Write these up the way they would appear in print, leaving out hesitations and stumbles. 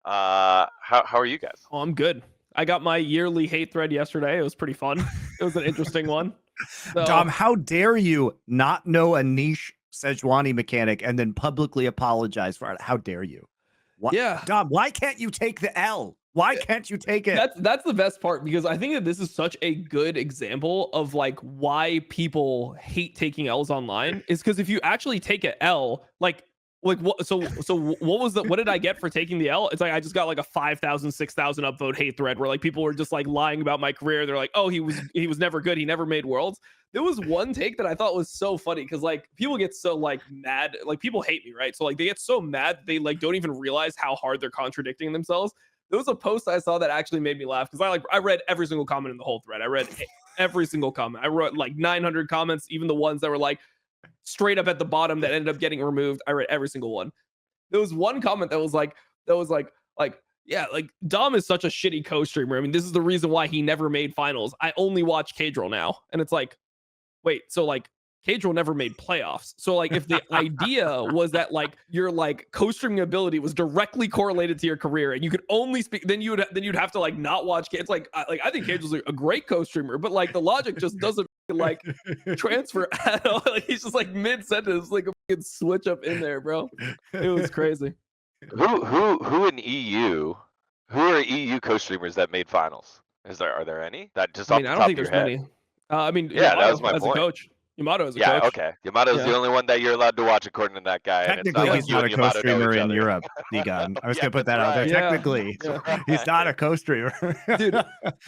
How are you guys? Oh, I'm good. I got my yearly hate thread yesterday. It was pretty fun. It was an interesting one. So, Dom, how dare you not know a niche Sejuani mechanic and then publicly apologize for it? How dare you? What? yeah, Dom, why can't you take the L? Why can't you take it? that's the best part because I think that this is such a good example of like why people hate taking L's online is because if you actually take an L, like what what was the what did I get for taking the L? It's like I just got like a 5,000 6,000 upvote hate thread where like people were just like lying about my career. They're like, oh, he was never good, he never made worlds. There was one take that I thought was so funny because like people get so like mad, like people hate me, right? So like they get so mad they like don't even realize how hard they're contradicting themselves. There was a post I saw that actually made me laugh because I read every single comment in the whole thread. I read every single comment. I wrote like 900 comments, even the ones that were like straight up at the bottom that ended up getting removed. I read every single one. There was one comment that was like yeah, like Dom is such a shitty co-streamer. I mean, this is the reason why he never made finals. I only watch Kadrill now, and it's like, wait, so like Kadrill never made playoffs. So like if the idea was that like your like co-streaming ability was directly correlated to your career and you could only speak, then you'd have to like not watch. It's like I think Kadrill's a great co-streamer, but like the logic just doesn't like transfer at all. Like he's just like mid-sentence, like a fucking switch up in there, bro. It was crazy. Who in EU? Who are EU co-streamers that made finals? Are there any? That just I off mean, the I top don't think of your there's head? many. I mean, Yeah, that Yamato was my as point. a coach. Yamato as a Yeah, coach. okay. Yamato's Yeah. the only one that you're allowed to watch according to that guy. and it's Technically, not he's like you not a and Yamato know co-streamer each in other. Europe, D-Gun. I was Yeah, going to put that that's out there. right. Yeah, Technically, yeah. he's not a co-streamer. Dude,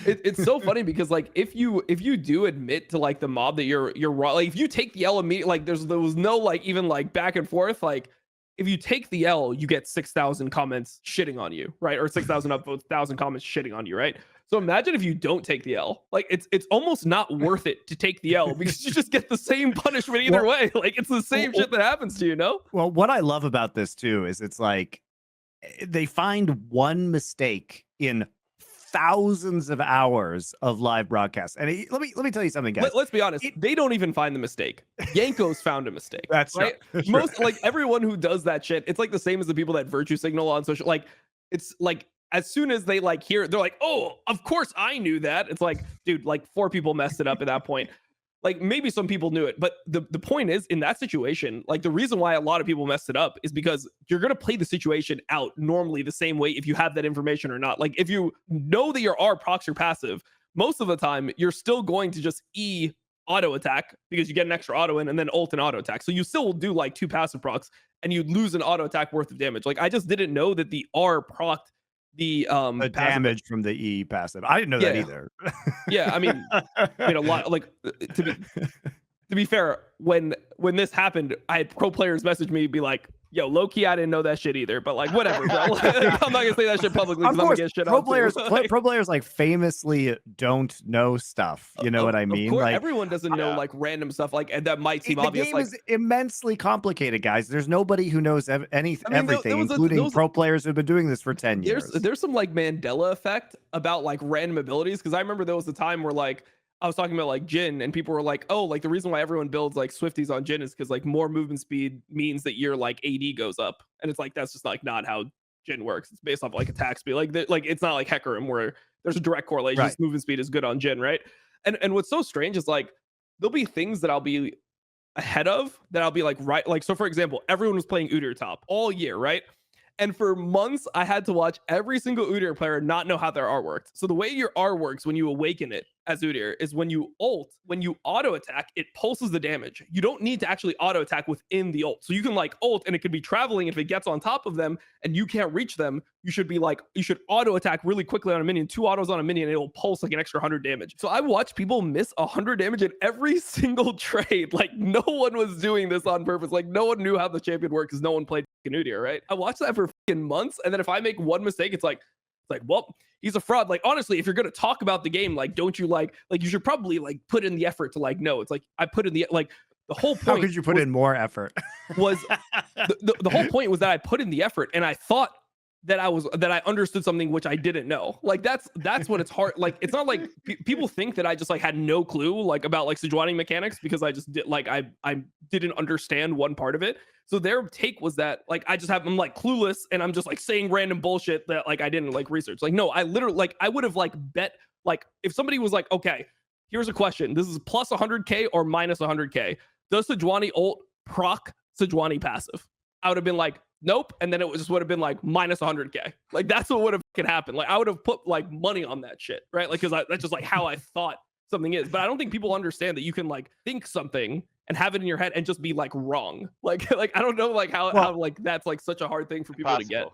it's so funny because like if you do admit to like the mob that you're wrong, like if you take the L immediately, like there was no like even like back and forth. Like if you take the L, you get 6,000 comments shitting on you, right? Or 6,000 upvotes, 1,000 comments shitting on you, right? So imagine if you don't take the L. Like it's almost not worth it to take the L because you just get the same punishment either way. Like it's the same shit that happens to you, no? Well, what I love about this too is it's like they find one mistake in thousands of hours of live broadcasts. And let me tell you something, guys. Let's be honest. They don't even find the mistake. Jankos found a mistake. That's right. That's Most like everyone who does that shit, it's like the same as the people that virtue signal on social. Like it's like as soon as they like hear it, they're like, oh, of course I knew that. It's like, dude, like 4 people messed it up at that point. Like maybe some people knew it, but the point is in that situation, like the reason why a lot of people messed it up is because you're going to play the situation out normally the same way if you have that information or not. Like if you know that your R procs are passive, most of the time you're still going to just E auto attack because you get an extra auto in and then ult and auto attack. So you still will do like 2 passive procs and you lose an auto attack worth of damage. Like I just didn't know that the R procced the damage from the E passive. I didn't know that either. Yeah, I mean a lot like to be fair, when this happened, I had pro players message me be like, yo, low key, I didn't know that shit either, but like whatever, bro. Like, I'm not gonna say that shit publicly because I'm gonna get shit pro on players too. pro players like famously don't know stuff. You know what I mean? Of course, like everyone doesn't know like random stuff like and that might seem obvious. The game like, is immensely complicated, guys. There's nobody who knows everything, including pro players who've been doing this for 10 years. There's some like Mandela effect about like random abilities because I remember there was a time where like I was talking about like Jhin and people were like, oh, like the reason why everyone builds like Swifties on Jhin is because like more movement speed means that your like AD goes up. And it's like, that's just like not how Jhin works. It's based off like attack speed. Like it's not like Hecarim where there's a direct correlation. Right. Movement speed is good on Jhin, right? And what's so strange is like there'll be things that I'll be ahead of that I'll be like, right. Like, so for example, everyone was playing Udyr top all year, right? And for months, I had to watch every single Udyr player not know how their R worked. So the way your R works when you awaken it as Udyr is when you ult, when you auto attack, it pulses the damage. You don't need to actually auto attack within the ult. So you can like ult and it could be traveling. If it gets on top of them and you can't reach them, you should auto attack really quickly on a minion, 2 autos on a minion, and it'll pulse like an extra 100 damage. So I watched people miss 100 damage in every single trade. Like no one was doing this on purpose. Like no one knew how the champion worked because no one played Udyr, right? I watched that for months, and then if I make one mistake, it's like, well, he's a fraud. Like honestly, if you're gonna talk about the game, like don't you like you should probably like put in the effort to like know. It's like I put in the like the whole point. How could you put in more effort? Was the whole point was that I put in the effort, and I thought that I understood something which I didn't know. Like that's when it's hard. Like it's not like people think that I just like had no clue like about like Sejuani mechanics because I just did like I didn't understand one part of it. So their take was that like I'm like clueless and I'm just like saying random bullshit that like I didn't like research. Like no, I literally like I would have like bet like if somebody was like, okay, here's a question. This is plus 100k or minus 100k. Does Sejuani ult proc Sejuani passive? I would have been like, nope, and then it just would have been like minus 100k. Like that's what would have happened. Like I would have put like money on that shit, right? Like because that's just like how I thought something is. But I don't think people understand that you can like think something and have it in your head and just be like wrong. Like I don't know like how like that's like such a hard thing for people to get.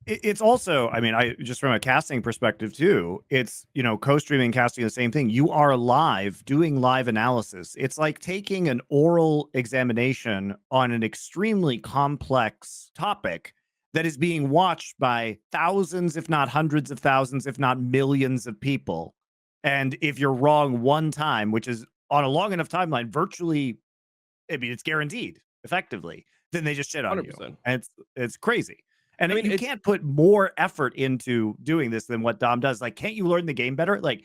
It's also, I mean, I just from a casting perspective too, it's, you know, co-streaming, casting, the same thing. You are live doing live analysis. It's like taking an oral examination on an extremely complex topic that is being watched by thousands, if not hundreds of thousands, if not millions of people. And if you're wrong one time, which is on a long enough timeline, virtually, I mean, it's guaranteed effectively, then they just shit on 100%. you. And it's crazy. And I mean, you it's, can't put more effort into doing this than what Dom does. Like, can't you learn the game better? Like,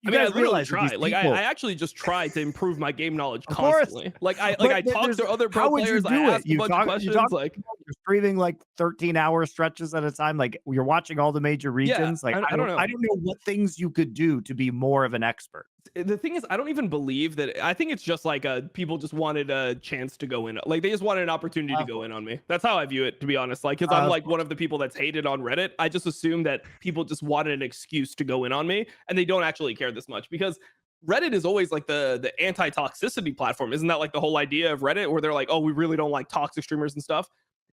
I mean, I literally try. Like, I actually just try to improve my game knowledge constantly. Like, I talk to other pro players. I ask a bunch of questions. Like, you're streaming like 13-hour stretches at a time. Like, you're watching all the major regions. Like, I don't know. I don't know what things you could do to be more of an expert. The thing is, I don't even believe that. I think it's just like people just wanted a chance to go in. Like, they just wanted an opportunity to go in on me. That's how I view it, to be honest. Like, because I'm like one of the people that's hated on Reddit. I just assume that people just wanted an excuse to go in on me, and they don't actually care this much because Reddit is always like the anti-toxicity platform. Isn't that like the whole idea of Reddit, where they're like, oh, we really don't like toxic streamers and stuff?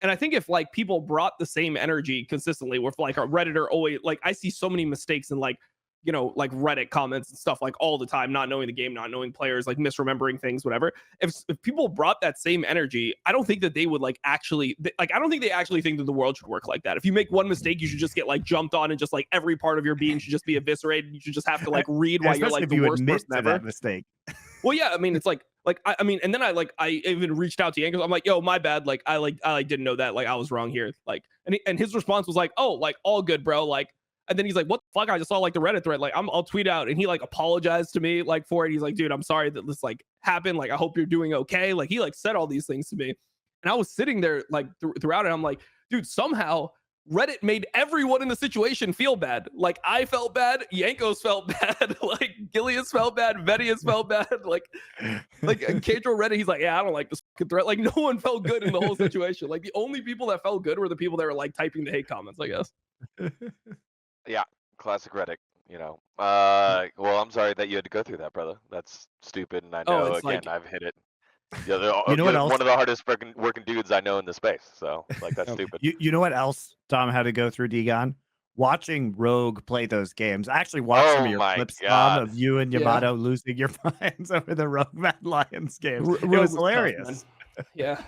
And I think if like people brought the same energy consistently, with like a Redditor always, like I see so many mistakes in like, you know, like Reddit comments and stuff like all the time, not knowing the game, not knowing players, like misremembering things, whatever. If people brought that same energy, I don't think that they would like actually, like, I don't think they actually think that the world should work like that. If you make one mistake, you should just get like jumped on and just like every part of your being should just be eviscerated. You should just have to like read why you're like the worst person ever. That mistake. Well, yeah, I mean, it's like I mean, and then I even reached out to Jankos. I'm like, yo, my bad. Like, I didn't know that. Like, I was wrong here. Like, and his response was like, oh, like all good, bro. Like, and then he's like, what the fuck? I just saw like the Reddit thread. Like, I'll tweet out, and he like apologized to me like for it. He's like, dude, I'm sorry that this like happened. Like, I hope you're doing okay. Like, he like said all these things to me, and I was sitting there like throughout it. I'm like, dude, somehow Reddit made everyone in the situation feel bad. Like, I felt bad, Jankos felt bad, like Gilius felt bad, Vedius felt bad, like Cadro Reddit, he's like, yeah, I don't like this fucking threat. Like, no one felt good in the whole situation. Like, the only people that felt good were the people that were like typing the hate comments, I guess. Yeah, classic Reddit, you know. Well, I'm sorry that you had to go through that, brother. That's stupid, and I know, again, like, I've hit it. Yeah, you know what else? One of the hardest working dudes I know in the space. So, like, that's stupid. You know what else Tom had to go through, Degon? Watching Rogue play those games. I actually watched some of your clips, Tom, of you and Yamato losing your minds over the Rogue Mad Lions games. It was hilarious. Yeah,